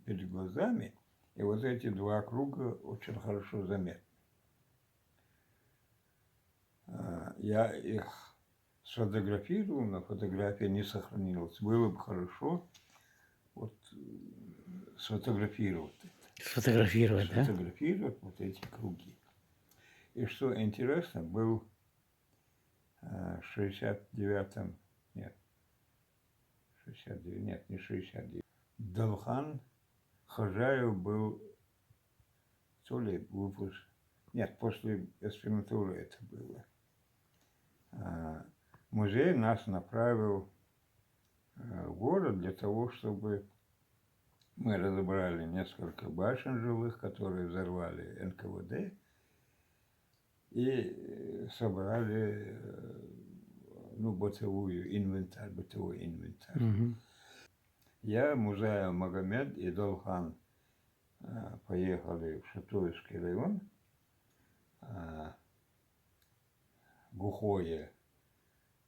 перед глазами, и вот эти два круга очень хорошо заметны. Я их сфотографировал, но фотография не сохранилась. Было бы хорошо вот сфотографировать это. Сфотографировать, да? Сфотографировать вот эти круги. И что интересно, был в 69-м, нет, 69, нет, не 69. Далхан Хожаев был то ли выпуск, нет, после аспирантуры это было. Музей нас направил в город для того, чтобы мы разобрали несколько башен жилых, которые взорвали НКВД, и собрали бытовой инвентарь. Мгм. Я, Музаев Магомед и Долхан поехали в Шатуевский район. Гухое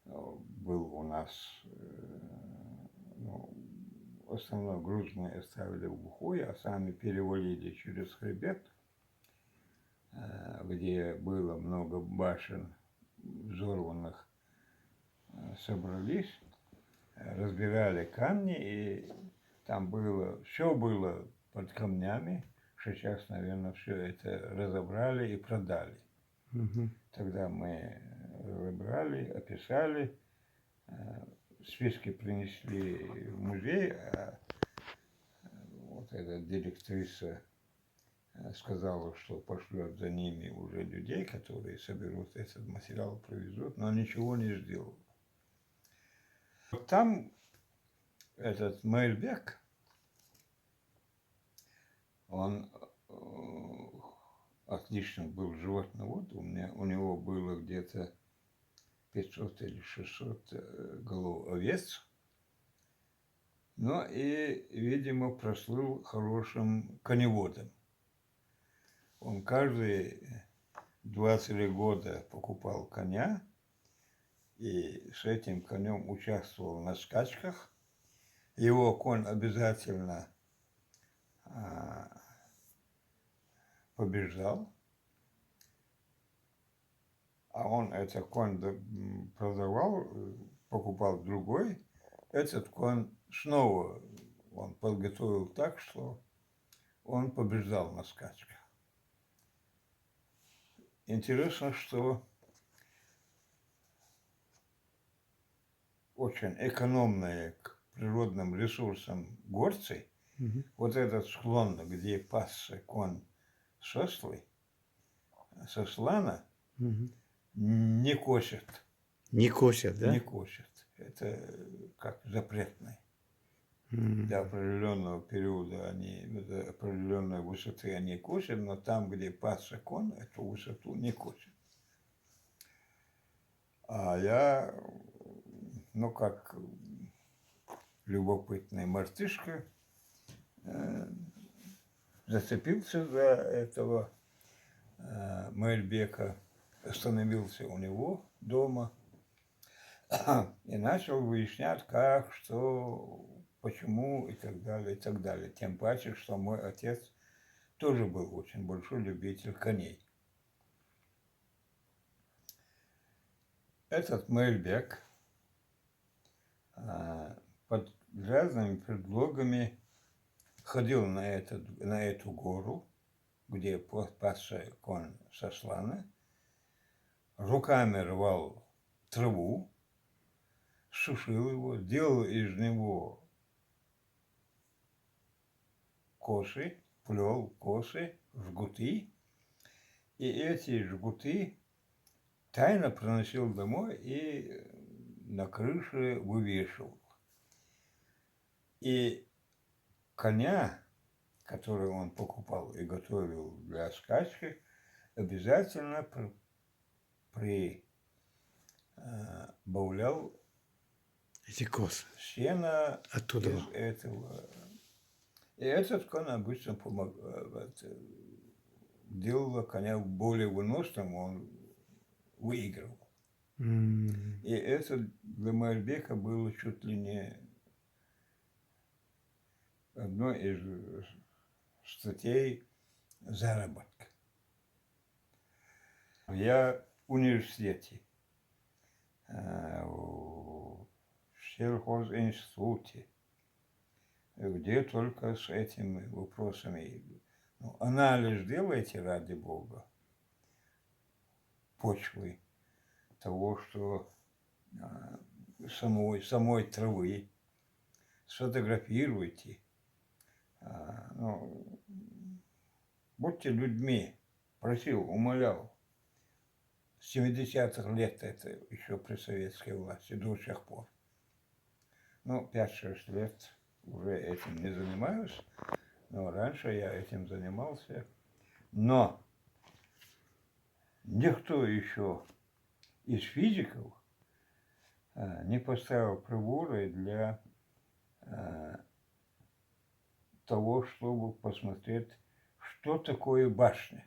был у нас, основной груз мы оставили в Гухое, а сами перевалили через хребет, где было много башен взорванных, собрались, разбирали камни, и там было, все было под камнями. Сейчас, наверное, все это разобрали и продали. Мгм. Тогда мы разобрали, описали, списки принесли в музей, а вот эта директриса сказала, что пошлет за ними уже людей, которые соберут этот материал, привезут, но ничего не сделала. Вот там этот Мейрбек, он отлично был животновод, у него было где-то 500 или 600 голов овец, но и, видимо, прослыл хорошим коневодом. Он каждые 2-3 года покупал коня и с этим конем участвовал на скачках. Его конь обязательно побеждал, а он этот конь продавал, покупал другой. Этот конь снова он подготовил так, что он побеждал на скачках. Интересно, что очень экономные к природным ресурсам горцы, Мгм. вот этот склон, где пасся конь сослый, сослана, Мгм. не косят. Не косят, Не да? косят. Это как запретный. М. До определенного периода до определенной высоты они косят, но там, где пасся конь, эту высоту не косят. А я, как любопытный мартышка, зацепился за этого Мельбека, остановился у него дома и начал выяснять, как, что, почему и так далее, и так далее. Тем паче, что мой отец тоже был очень большой любитель коней. Этот Мельбек под разными предлогами ходил на эту гору, где пасся конь Сослана, руками рвал траву, сушил его, делал из него косы, плел косы, жгуты, и эти жгуты тайно приносил домой и на крыше вывешивал. И коня, который он покупал и готовил для скачки, обязательно прибавлял Эти косы. сена Оттуда. из этого. И этот конь обычно делал коня более выносливым, он выигрывал. М. И это для Мальбека было чуть ли не одной из статей заработка. Я в университете, в сельхозинституте, где только с этими вопросами. Ну, анализ делайте, ради Бога, почвы, того, что самой травы, сфотографируйте. Ну, будьте людьми, просил, умолял. С 70-х лет это еще при советской власти, до сих пор. Ну, 5-6 лет уже этим не занимаюсь, но раньше я этим занимался. Но никто еще из физиков не поставил приборы для того, чтобы посмотреть, что такое башня.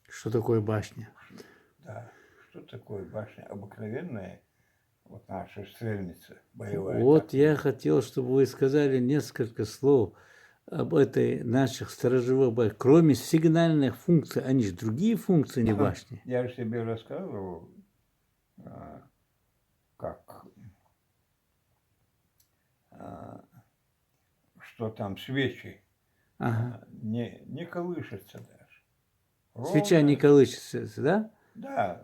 Что такое башня? Да, что такое башня? Обыкновенная, вот наша стрельница боевая. Вот я хотел, чтобы вы сказали несколько слов об этой наших сторожевых башнях. Кроме сигнальных функций, они же другие функции не башни. Я же тебе рассказывал, как, что там свечи Ага. не колышутся даже. Свеча не колышется, да? Да,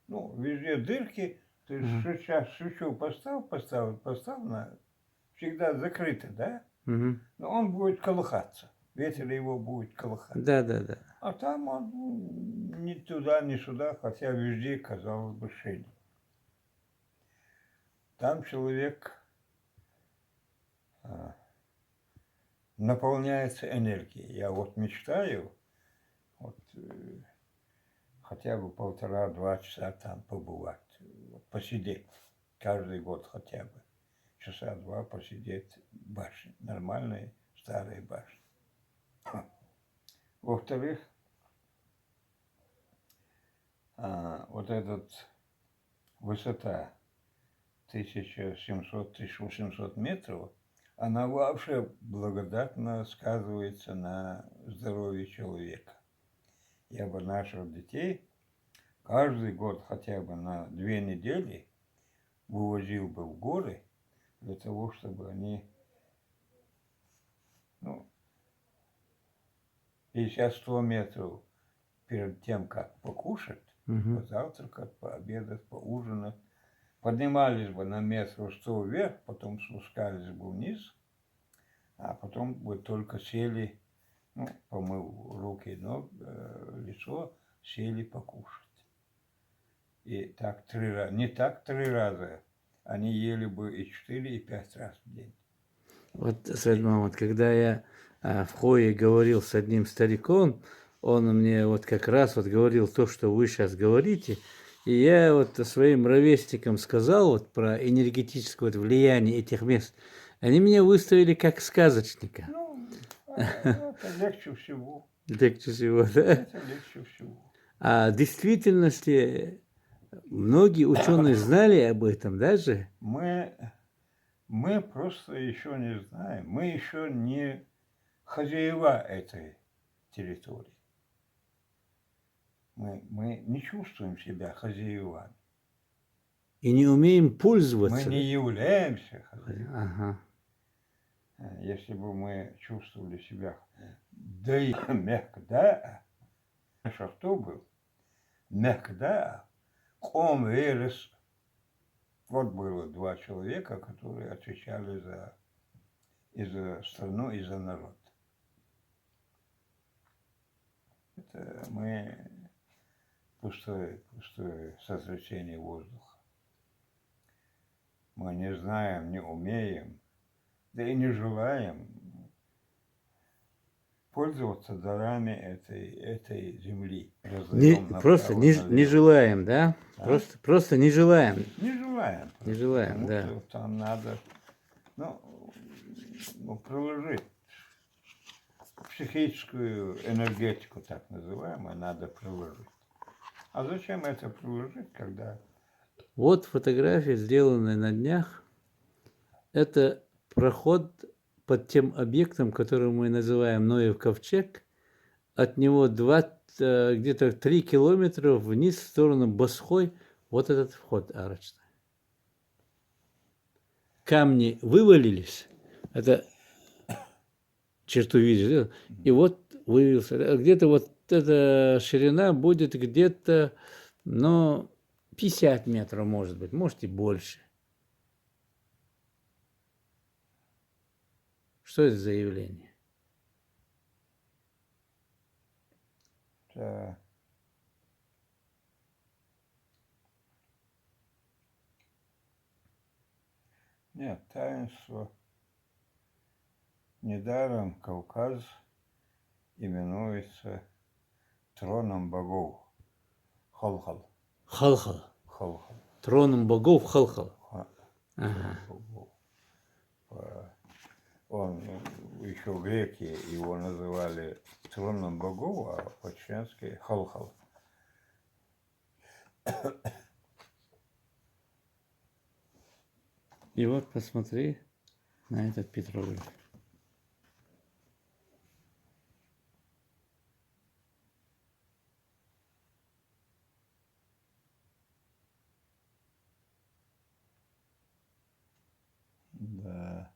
ну, везде дырки, то есть сейчас свечу поставил, всегда закрыто, да? Угу. Но он будет колыхаться, ветер его будет колыхать. Да, да, да. А там он ни туда, ни сюда, хотя везде, казалось бы, шили. Там человек наполняется энергией. Я вот мечтаю, вот, хотя бы 1,5-2 часа там побывать, посидеть, каждый год хотя бы. Часа 2 посидеть в башне, нормальной старой башне. Во-вторых, вот эта высота 1700-1800 метров, она вообще благодатно сказывается на здоровье человека. Я бы наших детей каждый год хотя бы на 2 недели вывозил бы в горы, для того, чтобы они, ну, 50-100 метров перед тем, как покушать, позавтракать, пообедать, поужинать, поднимались бы на 100 метров вверх, потом спускались бы вниз, а потом бы только сели, ну, помыл руки, ног, лицо, сели покушать. И так 3 раза, не так 3 раза, они ели бы и 4, и 5 раз в день. Вот, Саид Мамад, когда я в Хое говорил с одним стариком, он мне вот как раз вот говорил то, что вы сейчас говорите, и я вот своим ровесникам сказал вот про энергетическое вот влияние этих мест. Они меня выставили как сказочника. Ну, это легче всего. Легче всего, да? Это легче всего. А в действительности многие ученые знали об этом даже. Мы просто еще не знаем. Мы еще не хозяева этой территории. Мы не чувствуем себя хозяевами. И не умеем пользоваться. Мы не являемся хозяевами. Ага. Если бы мы чувствовали себя, да и мягко, что кто был? Мягко, ком верес. Вот было 2 человека, которые отвечали и за страну, и за народ. Это мы пустое сотрясение воздуха. Мы не знаем, не умеем, да и не желаем пользоваться дарами этой земли. Просто не желаем, да? Просто не желаем. Не желаем. Не желаем, да. Что там надо, приложить психическую энергетику, так называемую, надо приложить. А зачем это приложить, когда... Вот фотография, сделанная на днях. Это проход под тем объектом, который мы называем Ноев ковчег, от него где-то 3 километра вниз в сторону Босхой, вот этот вход арочный. Камни вывалились, это черту видишь, и вот вывелся. Где-то вот эта ширина будет где-то, ну, 50 метров, может быть, может и больше. Что это за явление? Да. Нет, таинство. Недаром Кавказ именуется троном богов. Халхал. Халхал. Халхал. Троном богов Халхал. Трон богов. Он, еще греки его называли троном богов, а по-чеченски Халхал. И вот посмотри на этот петроглиф. Да.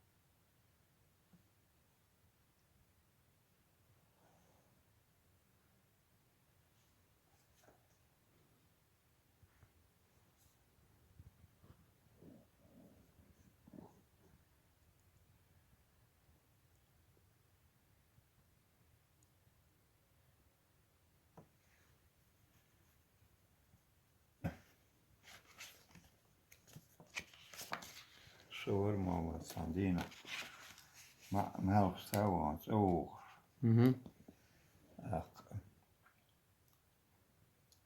Šaurma sandīna. Melks cēlons, Угу.